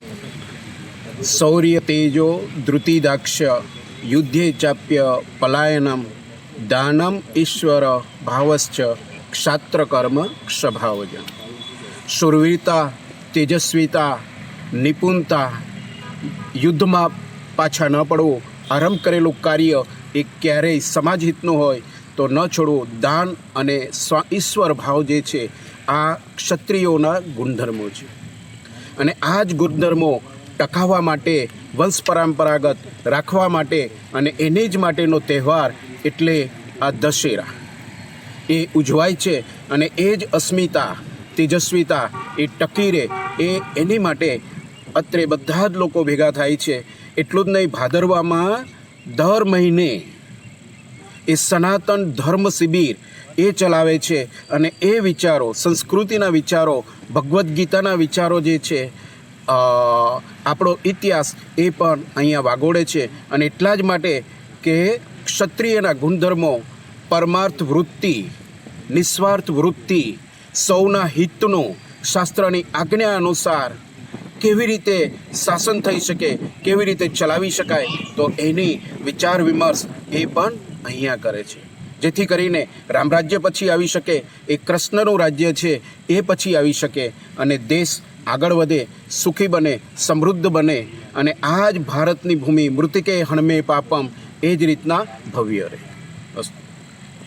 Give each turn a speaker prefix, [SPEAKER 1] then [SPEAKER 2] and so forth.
[SPEAKER 1] शौर्य तेजो धृतिदाक्ष्य युद्धे चाप्य पलायनम दानम ईश्वर भावश्च क्षात्रकर्म स्वभावजन। शूरवीरता, तेजस्वीता, નિપુણતા, યુદ્ધમાં પાછા ન પડવું, આરંભ કરેલું કાર્ય એ ક્યારેય સમાજ હિતનું હોય તો ન છોડવું, દાન અને ઈશ્વર ભાવ જે છે આ ક્ષત્રિયોના ગુણધર્મો છે. અને આ જ ગુણધર્મો ટકાવવા માટે, વંશ પરંપરાગત રાખવા માટે અને એને જ માટેનો તહેવાર એટલે આ દશેરા એ ઉજવાય છે. અને એ જ અસ્મિતા, તેજસ્વીતા એ ટકી રહે એની માટે અત્રે બધા જ લોકો ભેગા થાય છે. એટલું જ નહીં, ભાદરવામાં દર મહિને એ સનાતન ધર્મ શિબિર એ ચલાવે છે. અને એ વિચારો, સંસ્કૃતિના વિચારો, ભગવદ્ ગીતાના વિચારો જે છે, આપણો ઇતિહાસ એ પણ અહીંયા વાગોળે છે. અને એટલા જ માટે કે ક્ષત્રિયના ગુણધર્મો પરમાર્થ વૃત્તિ, નિસ્વાર્થ વૃત્તિ, સૌના હિતનું શાસ્ત્રની આજ્ઞા અનુસાર કેવી રીતે શાસન થઈ શકે, કેવી રીતે ચલાવી શકાય, તો એની વિચાર વિમર્શ એ પણ અહીંયા કરે છે. જેથી કરીને રામરાજ્ય પછી આવી શકે, એ કૃષ્ણનું રાજ્ય છે એ પછી આવી શકે અને દેશ આગળ વધે, સુખી બને, સમૃદ્ધ બને. અને આ જ ભારતની ભૂમિ મૃતિકે હણમે પાપમ એ જ રીતના ભવ્ય રહે. બસ.